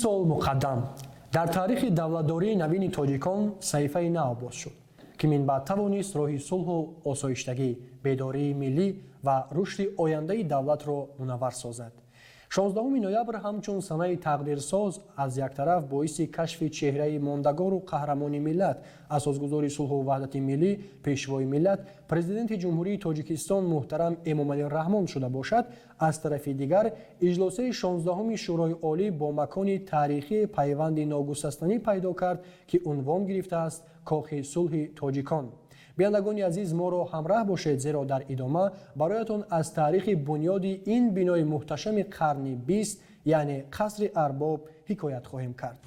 сол муқаддам дар таърихи давлатдории навини тоҷикон саҳифаи нав боз шуд, ки минбаъд тавонист роҳи сулҳу осоиштагӣ, бедории миллӣ ва рушди ояндаи давлатро мунаввар созад. 16 ноябр ҳамчун санаи тақдирсоз аз як тараф боиси кашфи чеҳраи мондагору қаҳрамони миллат, асосгузори сулҳу ваҳдати миллӣ, пешвои миллат, президенти ҷумҳурии Тоҷикистон муҳтарам Эмомалӣ Раҳмон шуда бошад, аз тарафи дигар иҷлосаи 16-уми Шӯрои олӣ бо макони таърихии пайванди ногусастанӣ пайдо кард, ки унвон гирифтааст Кохи сулҳи тоҷикон. биандагони азиз, моро ҳамраҳ бошед, зеро дар идома бароятон аз таърихи бунёди ин бинои муҳташами қарни 20, яъне қасри Арбоб ҳикоят хоҳем кард.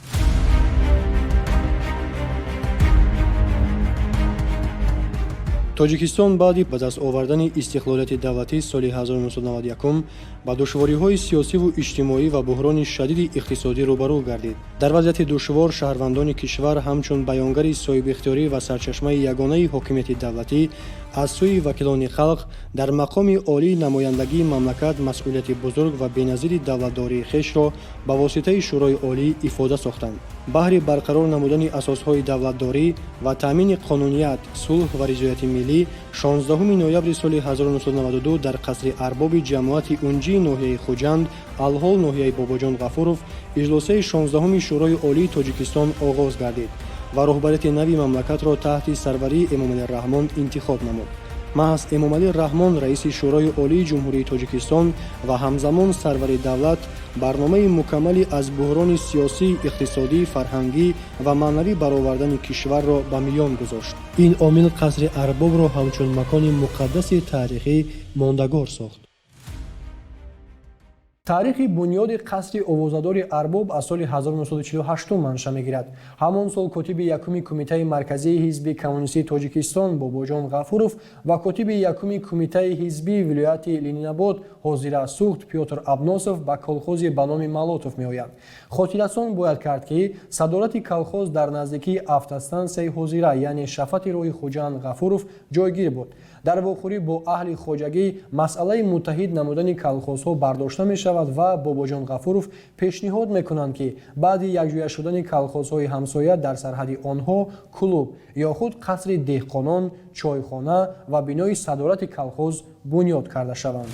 тоҷикистон баъди ба даст овардани истиқлолияти давлатӣ соли 1991 ба душвориҳои сиёсиву иҷтимоӣ ва буҳрони шадиди иқтисодӣ рӯбарӯ гардид. дар вазъияти душвор шаҳрвандони кишвар ҳамчун баёнгари соҳибихтиёрӣ ва сарчашмаи ягонаи ҳокимияти давлатӣ аз сӯи вакилони халқ дар мақоми олии намояндагии мамлакат масъулияти бузург ва беназири давлатдории хешро ба воситаи Шӯрои олӣ ифода сохтанд. баҳри барқарор намудани асосҳои давлатдорӣ ва таъмини қонуният, сулҳ ва ризояти миллӣ 16 ноябри соли 1992 дар қасри Арбоби ҷамоати унҷии ноҳияи Хуҷанд, алҳол ноҳияи Бобоҷон Ғафуров, иҷлосаи 16-уми Шӯрои олии Тоҷикистон оғоз гардид ва роҳбарияти нави мамлакатро таҳти сарварии Эмомалӣ Раҳмон интихоб намуд. маҳз Эмомалӣ Раҳмон, раиси Шӯрои олии ҷумҳурии Тоҷикистон ва ҳамзамон сарвари давлат, барномаи мукаммали аз буҳрони сиёсӣ, иқтисодӣ, фарҳангӣ ва маънавӣ баровардани кишварро ба миён гузошт. ин омил қасри Арбобро ҳамчун макони муқаддаси таърихӣ мондагор сохт. таърихи бунёди қасри овозадори Арбоб аз соли 1948 манша мегирад. ҳамон сол котиби якуми кумитаи марказии ҳизби коммунистии Тоҷикистон Бобоҷон Ғафуров ва котиби якуми кумитаи ҳизбии вилояти Ленинобод ҳозира сухт Пётр Абносов ба колхози ба номи Малотов меоянд. хотиррасон бояд кард, ки садорати колхоз дар наздикии автостансияи ҳозира, яъне шафати роҳи Хуҷанд Ғафуров ҷойгир буд. дар вохӯрӣ бо аҳли хоҷагӣ масъалаи муттаҳид намудани колхозҳо бардошта мешавад ва Бобоҷон Ғафуров пешниҳод мекунанд, ки баъди якҷоя шудани колхозҳои ҳамсоя дар сарҳади онҳо клуб ё худ қасри деҳқонон, чойхона ва бинои садорати колхоз бунёд карда шаванд.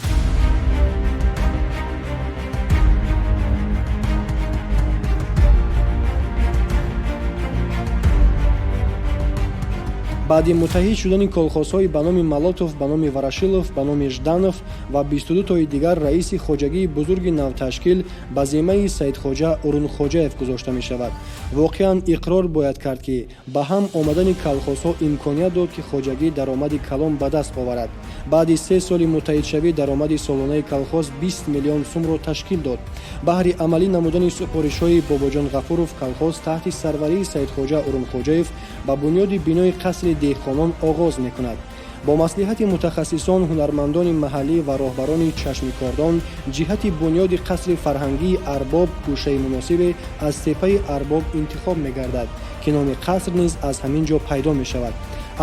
баъди муттаҳид шудани колхозҳои ба номи Малотов, ба номи Варашилов, ба номи Жданов ва 22 тои дигар раиси хоҷагии бузурги навташкил ба зиммаи Саидхоҷа Урунхоҷаев гузошта мешавад. воқеан иқрор бояд кард, ки ба ҳам омадани колхозҳо имконият дод, ки хоҷагӣ даромади калон ба даст оварад. баъди 3 соли муттаҳидшавӣ даромади солонаи колхоз 20 миллион сумро ташкил дод. баҳри амалӣ намудани супоришҳои Бобоҷон Ғафуров колхоз таҳти сарварии Саидхоҷа Урунхоҷаев ба бунёди бинои қасри деҳқонон оғоз мекунад. бо маслиҳати мутахассисон, ҳунармандони маҳаллӣ ва роҳбарони чашмикордон ҷиҳати бунёди қасри фарҳангии Арбоб гӯшаи муносибе аз теппаи Арбоб интихоб мегардад, ки номи қаср низ аз ҳамин ҷо пайдо мешавад.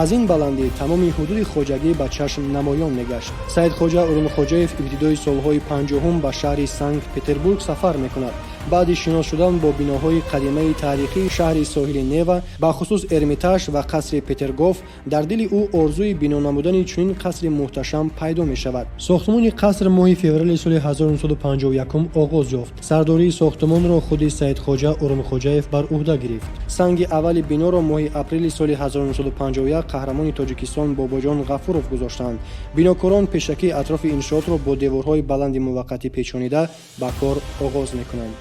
аз ин баландӣ тамоми ҳудуди хоҷагӣ ба чашм намоён мегашт. Саидхоҷа Урунхоҷаев ибтидои солҳои 50 ба шаҳри Санкт-Петербург сафар мекунад. баъди шинос шудан бо биноҳои қадимаи таърихии шаҳри соҳили Нева, бахусус Эрмитаж ва қасри Петергоф, дар дили ӯ орзуи бино намудани чунин қасри муҳташам пайдо мешавад. сохтмони қаср моҳи феврали соли 1951 оғоз ёфт. сардории сохтмонро худи Саидхоҷа Урунхоҷаев бар уҳда гирифт. санги аввали биноро моҳи апрели соли 1951 қаҳрамони Тоҷикистон Бобоҷон Ғафуров гузоштанд. бинокорон пешакӣ атрофи иншоотро бо деворҳои баланди муваққатӣ печонида ба кор оғоз мекунанд.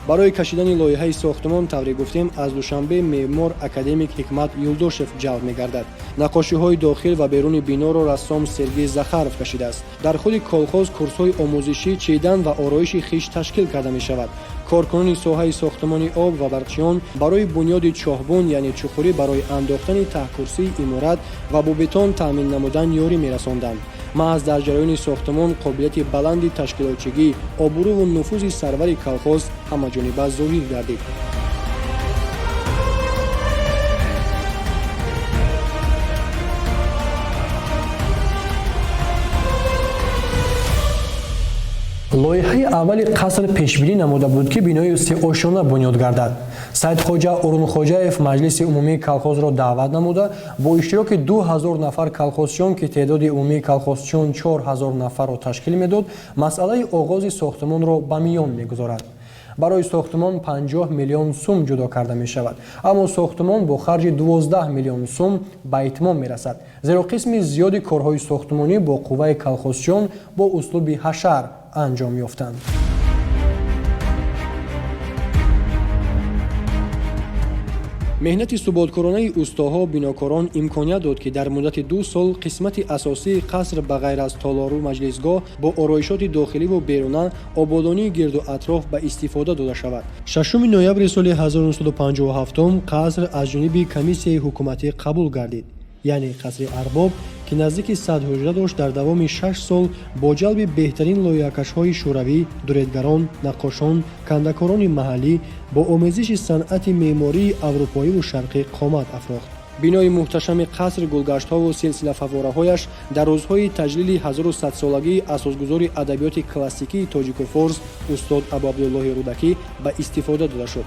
барои кашидани лоиҳаи сохтмон тавре гуфтем аз душанбе меъмор академик Ҳикмат Юлдошев ҷалб мегардад. нақошиҳои дохил ва беруни биноро рассом Сергей Захаров кашидааст. дар худи колхоз курсҳои омӯзишӣ, чидан ва ороиши хиш ташкил карда мешавад. коркунони соҳаи сохтмони об ва барчиён барои бунёди чоҳбун, яъне чуқурӣ барои андохтани таҳкурсии иморат ва бо бетон таъмин намудан ёрӣ мерасонданд. маҳз дар ҷараёни сохтмон қобилияти баланди ташкилотчигӣ, обурӯву нуфузи сарвари колхоз ҳамаҷониба зоҳир гардид. лоиҳаи аввали қаср пешбинӣ намуда буд ки бинои сеошона бунёд гардад. Саидхоҷа Орунхоҷаев маҷлиси умумии колхозро даъват намуда бо иштироки 2000 нафар колхозчиён ки теъдоди умумии колхозчиён 4000 нафарро ташкил медод, масъалаи оғози сохтмонро ба миён мегузорад. барои сохтмон 50 миллион сум ҷудо карда мешавад, аммо сохтмон бо харҷи 12 миллион сум ба итмом мерасад, зеро қисми зиёди корҳои сохтмонӣ бо қувваи колхозчиён бо услуби ҳашар анҷом ёфтанд. меҳнати суботкоронаи устоҳо бинокорон имконият дод ки дар муддати 2 сол қисмати асосии қаср ба ғайр аз толору маҷлисгоҳ бо ороишоти дохиливу беруна ободонии гирду атроф ба истифода дода шавад. 6 ноябри соли 1957 қаср аз ҷониби комиссияи ҳукуматӣ қабул гардид, яъне қасри Арбоб ки наздики 100 ҳуҷра дошт, дар давоми 6 сол бо ҷалби беҳтарин лоиҳакашҳои шӯравӣ, дуретгарон, наққошон, кандакорони маҳаллӣ бо омезиши санъати меъмории аврупоиву шарқӣ қомат афрохт. бинои муҳташами қаср, гулгаштҳову силсилафавораҳояш дар рӯзҳои таҷлили 1100-солагии асосгузори адабиёти классикии тоҷику форс устод Абу Абдуллоҳи Рудакӣ ба истифода дода шуд.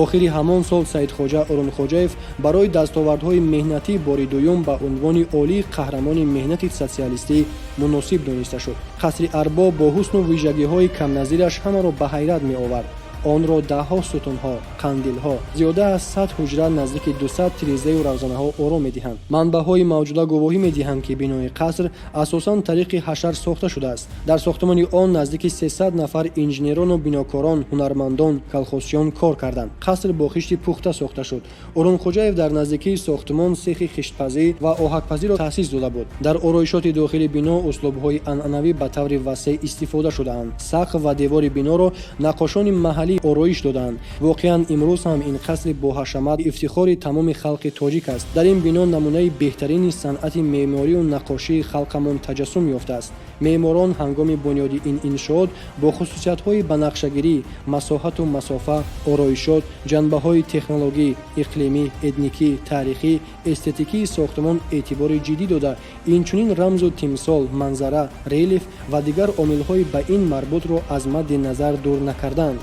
охири ҳамон сол Саидхоҷа Орунхоҷаев барои дастовардҳои меҳнатӣ бори дуюм ба унвони олии қаҳрамони меҳнати социалистӣ муносиб дониста шуд. қасри Арбоб бо ҳусну вижагиҳои камназираш ҳамаро ба ҳайрат меовард. онро даҳҳо сутунҳо, қандилҳо, зиёда аз 100 ҳуҷра, наздики 200 тирезаю равзанаҳо оро медиҳанд. манбаъҳои мавҷуда гувоҳӣ медиҳанд ки бинои қаср асосан тариқи ҳашар сохта шудааст. дар сохтмони он наздики 300 нафар инженерону бинокорон, ҳунармандон, колхозчиён кор карданд. қаср бо хишти пухта сохта шуд. Орунхоҷаев дар наздикии сохтмон сехи хиштпазӣ ва оҳакпазиро таъсис дода буд. дар ороишоти дохили бино услубҳои анъанавӣ ба таври васеъ истифода шудаанд. сақф ва девори биноро наққошони маҳаллӣ ороиш доданд. воқеан имрӯз ҳам ин қасри боҳашамат ифтихори тамоми халқи тоҷик аст. дар ин бино намунаи беҳтарини санъати меъморию наққошии халқамон таҷассум ёфтааст. меъморон ҳангоми бунёди ин иншоот бо хусусиятҳои банақшагирӣ, масоҳату масофа, ороишот, ҷанбаҳои технологӣ, иқлимӣ, этникӣ, таърихӣ, эстетикии сохтмон эътибори ҷиддӣ дода, инчунин рамзу тимсол, манзара, релиф ва дигар омилҳои ба ин марбутро аз мадди назар дур накарданд.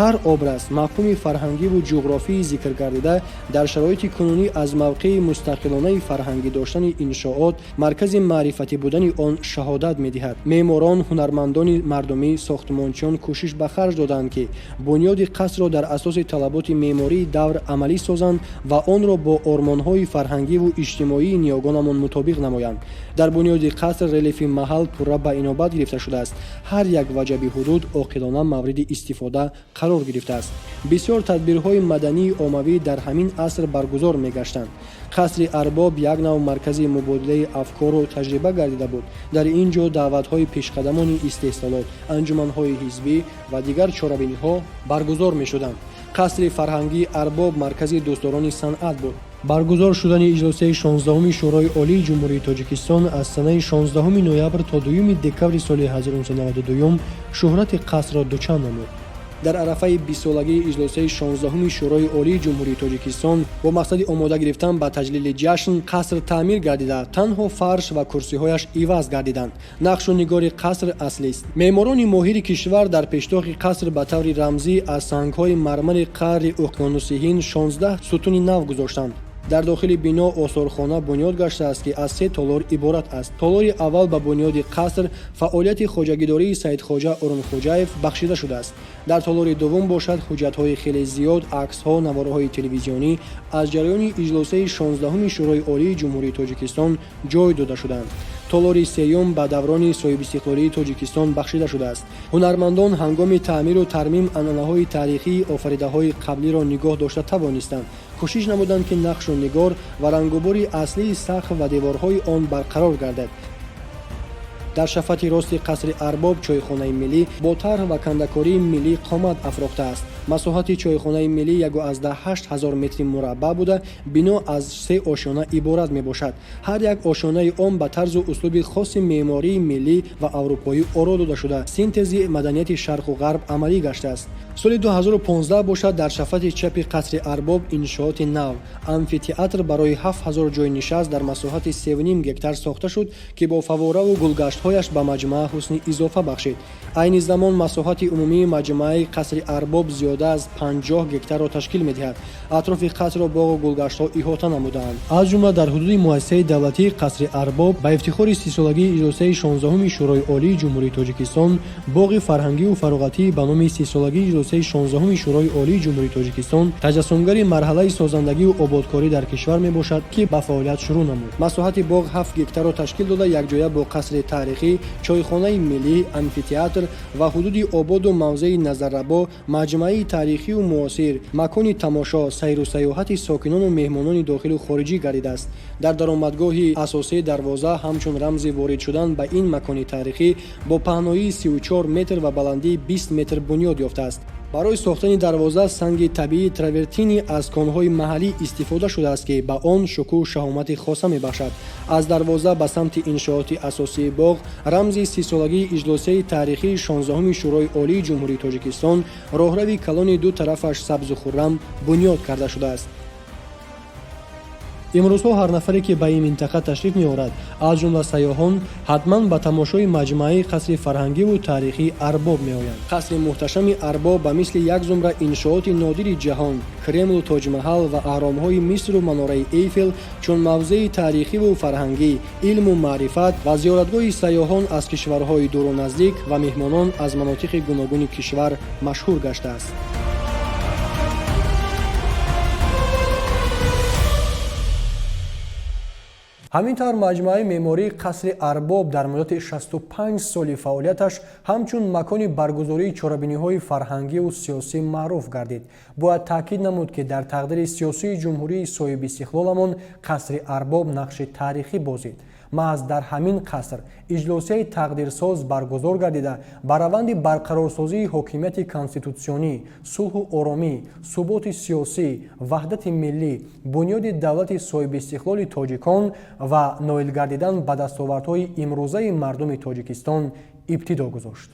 ҳар образ, мафҳуми фарҳангиву ҷуғрофии зикргардида дар шароити кунунӣ аз мавқеи мустақилонаи фарҳангӣ доштани иншоот, маркази маърифатӣ будани он шаҳодат медиҳад. меъморон, ҳунармандони мардумӣ, сохтмончиён кӯшиш ба харҷ доданд ки бунёди қасрро дар асоси талаботи меъмории давр амалӣ созанд ва онро бо ормонҳои фарҳангиву иҷтимоии ниёгонамон мутобиқ намоянд. дар бунёди қаср релифи маҳал пурра ба инобат гирифта шудааст. ҳар як ваҷаби ҳудуд оқилона мавриди истифода қарор гирифтааст. бисёр тадбирҳои мадании оммавӣ дар ҳамин аср баргузор мегаштанд. қасри Арбоб як нав маркази мубодилаи афкору таҷриба гардида буд. дар ин ҷо даъватҳои пешқадамони истеҳсолот, анҷуманҳои ҳизбӣ ва дигар чорабиниҳо баргузор мешуданд. қасри фарҳангии Арбоб маркази дӯстдорони санъат буд. баргузор шудани иҷлосаи 16-уми Шӯрои Олии Ҷумҳурии Тоҷикистон аз санаи 16 ноябр то 2 декабри соли 1992 шӯҳрати қасрро дучанд намуд. дар арафаи 20-солагии иҷлосаи 16-уми Шӯрои Олии Ҷумҳурии Тоҷикистон бо мақсади омода гирифтан ба таҷлили ҷашн қаср таъмир гардида, танҳо фарш ва курсиҳояш иваз гардиданд. нақшу нигори қаср аслист. меъморони моҳири кишвар дар пештохи қаср ба таври рамзӣ аз сангҳои мармари қарри уқёнусиҳин 16 сутуни нав гузоштанд. дар дохили бино осорхона бунёд гаштааст ки аз 3 толор иборат аст. толори аввал ба бунёди қаср фаъолияти хоҷагидории Саидхоҷа Орунхоҷаев бахшида шудааст. дар толори дуввум бошад ҳуҷҷатҳои хеле зиёд, аксҳо, навораҳои телевизионӣ аз ҷараёни иҷлосаи 16-уми Шӯрои Олии Ҷумҳурии Тоҷикистон ҷой дода шуданд. толори сеюм ба даврони соҳибистиқлолии Тоҷикистон бахшида шудааст. ҳунармандон ҳангоми таъмиру тармим анъанаҳои таърихии офаридаҳои қаблиро нигоҳ дошта тавонистанд. кӯшиш намуданд ки нақшу нигор ва рангубори аслии сақф ва деворҳои он барқарор гардад. дар шафати рости қасри Арбоб чойхонаи миллӣ бо тарҳ ва кандакории миллӣ қомат афрохтааст. масоҳати чойхонаи миллӣ 1.8 метри мураббаъ буда бино аз 3 ошёна иборат мебошад. ҳар як ошёнаи он ба тарзу услуби хоси меъмории миллӣ ва аврупоӣ оро дода шуда синтези маданияти шарқу ғарб амалӣ гаштааст. соли 2015 бошад дар шафати чапи қасри Арбоб иншооти нав амфитеатр барои 7000 ҷойи нишаст дар масоҳати 3.5 гектар сохта шуд ки бо фавораву гулгаштҳояш ба маҷмӯа ҳусни изофа бахшид. айни замон масоҳати умумии маҷмӯаи қасри Арбоб зиёда аз 50 гектарро ташкил медиҳад. атрофи қасрро боғу гулгаштҳо иҳота намудаанд. аз ҷумла дар ҳудуди муассисаи давлатии қасри Арбоб ба ифтихори 30-солагии иҷлосаи 16-уми шӯрои олии ҷумҳурии Тоҷикистон боғи фарҳангиву фароғатии ба номи 30-солагии иҷлосаи 16-уми шӯрои олии ҷумҳурии Тоҷикистон таҷассумгари марҳалаи созандагию ободкорӣ дар кишвар мебошад ки ба фаъолият шурӯъ намуд. масоҳати боғ 7 гектарро ташкил дода якҷоя бо қасри таърихӣ, чойхонаи миллӣ, амфитеатр ва ҳудуди ободу мавзеи назаррабо, маҷмӯаи таърихию муосир, макони тамошо, сайру саёҳати сокинону меҳмонони дохилу хориҷӣ гардидааст. дар даромадгоҳи асосии дарвоза ҳамчун рамзи ворид шудан ба ин макони таърихӣ бо паҳноии 34 метр ва баландии 20 метр бунёд ёфтааст. барои сохтани дарвоза санги табиии травертини аз конҳои маҳаллӣ истифода шудааст ки ба он шукӯҳ шаҳомати хоса мебахшад. аз дарвоза ба самти иншооти асосии боғ рамзи 30-солагии иҷлосаи таърихии 16-уми шӯрои олии ҷумҳурии Тоҷикистон роҳрави калони ду тарафаш сабзу хуррам бунёд карда шудааст. имрӯзҳо ҳар нафаре ки ба ин минтақа ташриф меорад аз ҷумла сайёҳон ҳатман ба тамошои маҷмӯаи қасри фарҳангиву таърихии Арбоб меоянд. қасри муҳташами Арбоб ба мисли як зумра иншооти нодири ҷаҳон Кремлу Тоҷмаҳал ва аҳромҳои Мисру Манораи Эйфел чун мавзеи таърихиву фарҳангӣ, илму маърифат ва зиёратгоҳи сайёҳон аз кишварҳои дуру наздик ва меҳмонон аз манотиқи гуногуни кишвар машҳур гаштааст. ҳамин тавр маҷмӯаи меъмории қасри Арбоб дар муддати 65 соли фаъолияташ ҳамчун макони баргузории чорабиниҳои фарҳангиву сиёсӣ маъруф гардид. бояд таъкид намуд ки дар тақдири сиёсии ҷумҳурии соҳибистиқлоламон қасри Арбоб нақши таърихӣ бозид. маҳз дар ҳамин қаср иҷлосияи тақдирсоз баргузор гардида ба раванди барқарорсозии ҳокимияти конститутсионӣ, сулҳу оромӣ, суботи сиёсӣ, ваҳдати миллӣ, бунёди давлати соҳибистиқлоли тоҷикон ва ноил гардидан ба дастовардҳои имрӯзаи мардуми Тоҷикистон ибтидо гузошт.